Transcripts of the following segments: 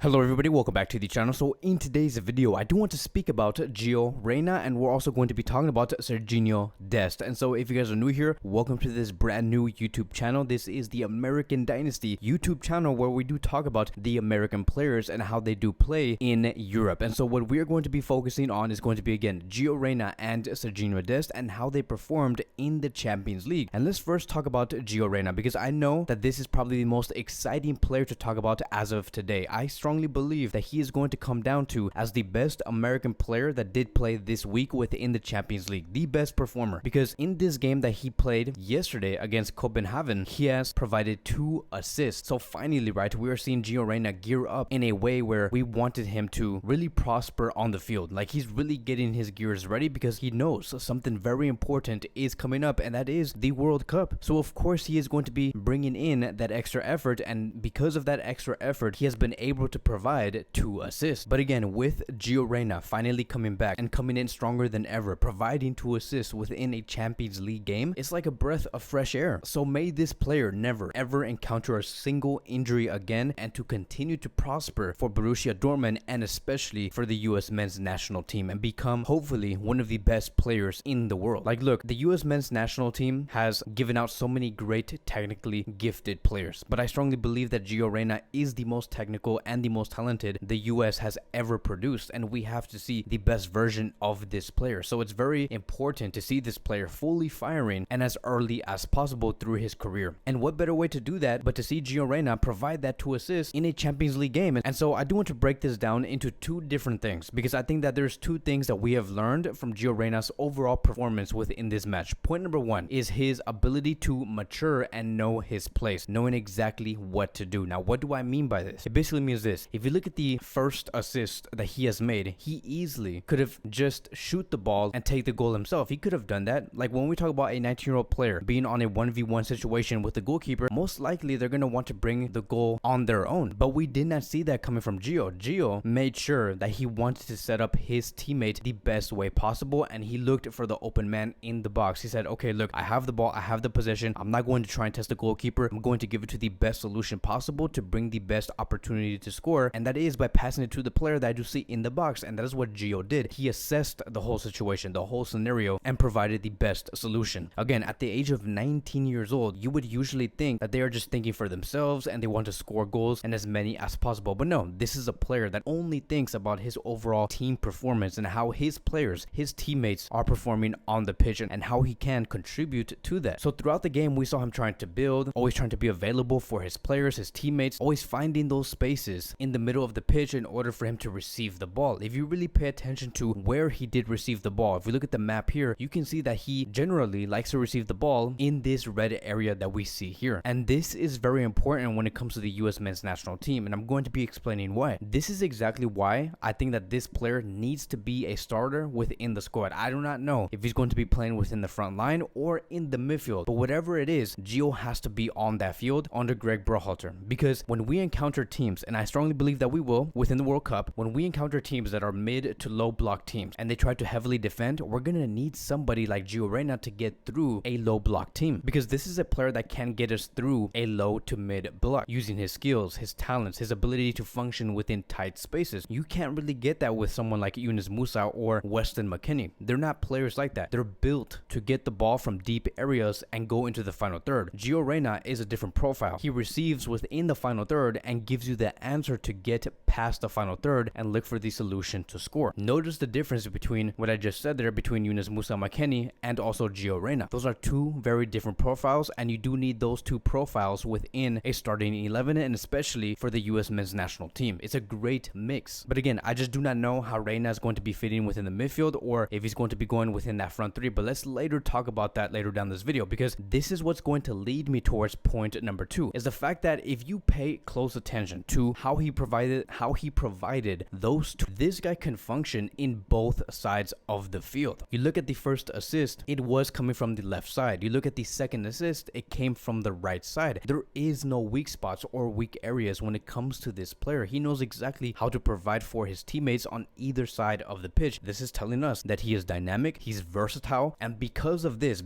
Hello everybody, welcome back to the channel. So in today's video, I do want to speak about Reyna, and we're also going to be talking about Sergino Dest. And so if you guys are new here, welcome to this brand new YouTube channel. This is the American Dynasty YouTube channel where we do talk about the American players and how they do play in Europe. And so what we're going to be focusing on is going to be, again, Reyna and Sergino Dest and how they performed in the Champions League. And let's first talk about Reyna, because I know that this is probably the most exciting player to talk about as of today. I strongly believe that he is going to come down to as the best American player that did play this week within the Champions League, the best performer, because in this game that he played yesterday against København, he has provided 2 assists. So finally, right, we are seeing Reyna gear up in a way where we wanted him to really prosper on the field. Like, he's really getting his gears ready because he knows something very important is coming up, and that is the World Cup. So of course he is going to be bringing in that extra effort, and because of that extra effort, he has been able to provide 2 assists. But again, with Reyna finally coming back and coming in stronger than ever, providing 2 assists within a Champions League game, it's like a breath of fresh air. So may this player never ever encounter a single injury again, and to continue to prosper for Borussia Dortmund and especially for the US men's national team, and become hopefully one of the best players in the world. Like, look, the US men's national team has given out so many great technically gifted players, but I strongly believe that Reyna is the most technical and the most talented the US has ever produced, and we have to see the best version of this player. So it's very important to see this player fully firing and as early as possible through his career. And what better way to do that but to see Reyna provide that 2 assists in a Champions League game? And so I do want to break this down into 2 different things, because I think that there's 2 things that we have learned from Reyna's overall performance within this match. Point number 1 is his ability to mature and know his place, knowing exactly what to do. Now, what do I mean by this? It basically means this: if you look at the first assist that he has made, he easily could have just shoot the ball and take the goal himself. He could have done that. Like, when we talk about a 19-year-old player being on a 1v1 situation with the goalkeeper, most likely they're going to want to bring the goal on their own. But we did not see that coming from Gio made sure that he wanted to set up his teammate the best way possible, and he looked for the open man in the box. He said, okay, look, I have the ball, I have the possession, I'm not going to try and test the goalkeeper, I'm going to give it to the best solution possible to bring the best opportunity to score, and that is by passing it to the player that I do see in the box. And that is what Gio did. He assessed the whole situation, the whole scenario, and provided the best solution. Again, at the age of 19 years old, you would usually think that they are just thinking for themselves and they want to score goals and as many as possible. But no, this is a player that only thinks about his overall team performance and how his players, his teammates, are performing on the pitch and how he can contribute to that. So throughout the game, we saw him trying to build, always trying to be available for his players, his teammates, always finding those spaces in the middle of the pitch in order for him to receive the ball. If you really pay attention to where he did receive the ball, if we look at the map here, you can see that he generally likes to receive the ball in this red area that we see here. And this is very important when it comes to the US men's national team, and I'm going to be explaining why. This is exactly why I think that this player needs to be a starter within the squad. I do not know if he's going to be playing within the front line or in the midfield, but whatever it is, Gio has to be on that field under Greg Berhalter, because when we encounter teams, and I strongly believe that we will within the World Cup, when we encounter teams that are mid to low block teams and they try to heavily defend, we're gonna need somebody like Reyna to get through a low block team, because this is a player that can get us through a low to mid block using his skills, his talents, his ability to function within tight spaces. You can't really get that with someone like Yunus Musa or Weston McKennie. They're not players like that. They're built to get the ball from deep areas and go into the final third. Reyna is a different profile. He receives within the final third and gives you the answer to get past the final third and look for the solution to score. Notice the difference between what I just said there between Yunus Musa McKennie and also Reyna. Those are 2 very different profiles, and you do need those 2 profiles within a starting 11, and especially for the US men's national team. It's a great mix. But again, I just do not know how Reyna is going to be fitting within the midfield, or if he's going to be going within that front 3, but let's later talk about that later down this video, because this is what's going to lead me towards point number 2, is the fact that if you pay close attention to how he provided those 2, this guy can function in both sides of the field. You look at the first assist, it was coming from the left side. You look at the second assist, it came from the right side. There is no weak spots or weak areas when it comes to this player. He knows exactly how to provide for his teammates on either side of the pitch. This is telling us that he is dynamic, he's versatile, and because of this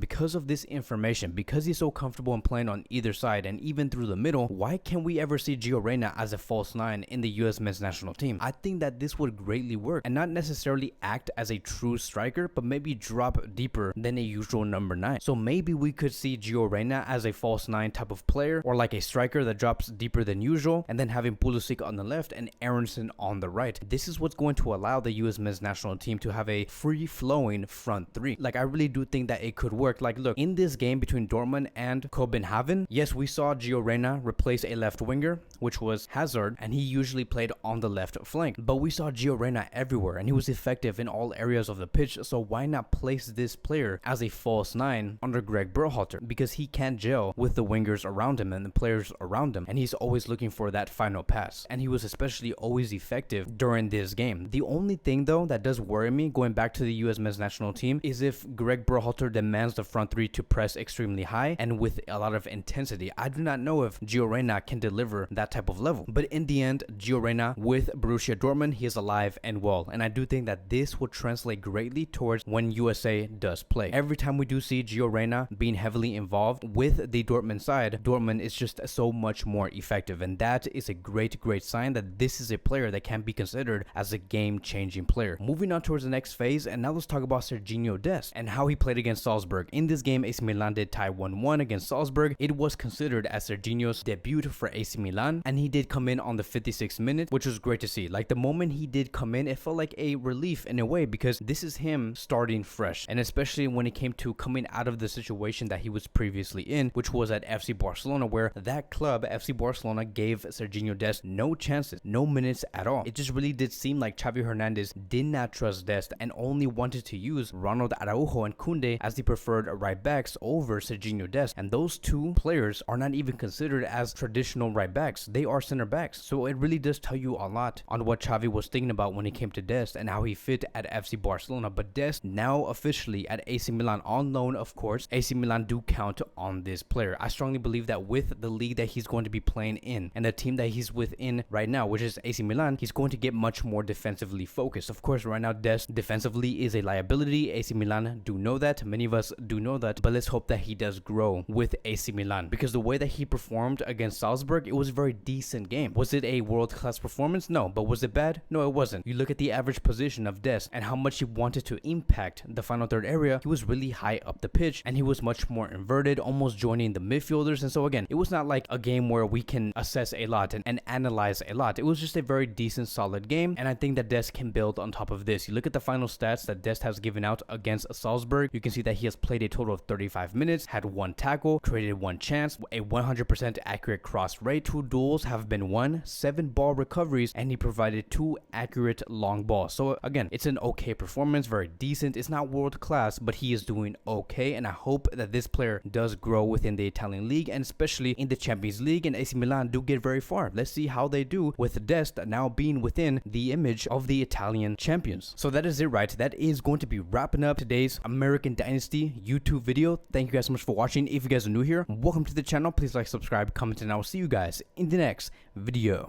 information, because he's so comfortable in playing on either side and even through the middle, why can't we ever see Reyna as a false 9 9 in the US men's national team. I think that this would greatly work and not necessarily act as a true striker, but maybe drop deeper than a usual number 9. So maybe we could see Gio Reyna as a false 9 type of player, or like a striker that drops deeper than usual, and then having Pulisic on the left and Aronson on the right. This is what's going to allow the US men's national team to have a free-flowing front three. Like, I really do think that it could work. Like, look, in this game between Dortmund and København, yes, we saw Gio Reyna replace a left winger, which was Hazard, and he usually played on the left flank. But we saw Gio Reyna everywhere, and he was effective in all areas of the pitch, so why not place this player as a false 9 under Greg Berhalter? Because he can't gel with the wingers around him and the players around him, and he's always looking for that final pass, and he was especially always effective during this game. The only thing though that does worry me going back to the US men's national team is if Greg Berhalter demands the front three to press extremely high and with a lot of intensity. I do not know if Gio Reyna can deliver that type of level, but in the end, Gio Reyna with Borussia Dortmund, he is alive and well, and I do think that this will translate greatly towards when USA does play. Every time we do see Gio Reyna being heavily involved with the Dortmund side, Dortmund is just so much more effective, and that is a great sign that this is a player that can be considered as a game-changing player. Moving on towards the next phase, and now let's talk about Sergino Dest and how he played against Salzburg. In this game, AC Milan did tie 1-1 against Salzburg. It was considered as Sergino's debut for AC Milan, and he did come in on the 56th minute, which was great to see. Like, the moment he did come in, it felt like a relief in a way, because this is him starting fresh, and especially when it came to coming out of the situation that he was previously in, which was at FC Barcelona, where that club, FC Barcelona, gave Sergino Dest no chances, no minutes at all. It just really did seem like Xavi Hernandez did not trust Dest and only wanted to use Ronald Araujo and Koundé as the preferred right backs over Sergino Dest, and those two players are not even considered as traditional right backs. They are center backs. So it really does tell you a lot on what Xavi was thinking about when it came to Dest and how he fit at FC Barcelona. But Dest now officially at AC Milan on loan, of course. AC Milan do count on this player. I strongly believe that with the league that he's going to be playing in and the team that he's within right now, which is AC Milan, he's going to get much more defensively focused. Of course, right now Dest defensively is a liability. AC Milan do know that. Many of us do know that. But let's hope that he does grow with AC Milan, because the way that he performed against Salzburg, it was a very decent game. Was it a world-class performance? No. But was it bad? No, it wasn't. You look at the average position of Dest and how much he wanted to impact the final third area. He was really high up the pitch, and he was much more inverted, almost joining the midfielders. And so again, it was not like a game where we can assess a lot and analyze a lot. It was just a very decent, solid game, and I think that Dest can build on top of this. You look at the final stats that Dest has given out against Salzburg, you can see that he has played a total of 35 minutes, had 1 tackle, created 1 chance, a 100% accurate cross rate, 2 duels have been won, 7 ball recoveries, and he provided 2 accurate long balls. So again, it's an okay performance, very decent. It's not world class, but he is doing okay, and I hope that this player does grow within the Italian league, and especially in the Champions League, and AC Milan do get very far. Let's see how they do with Dest now being within the image of the Italian champions. So that is it, right? That is going to be wrapping up today's American Dynasty YouTube video. Thank you guys so much for watching. If you guys are new here, welcome to the channel. Please like, subscribe, comment, and I will see you guys in the next video.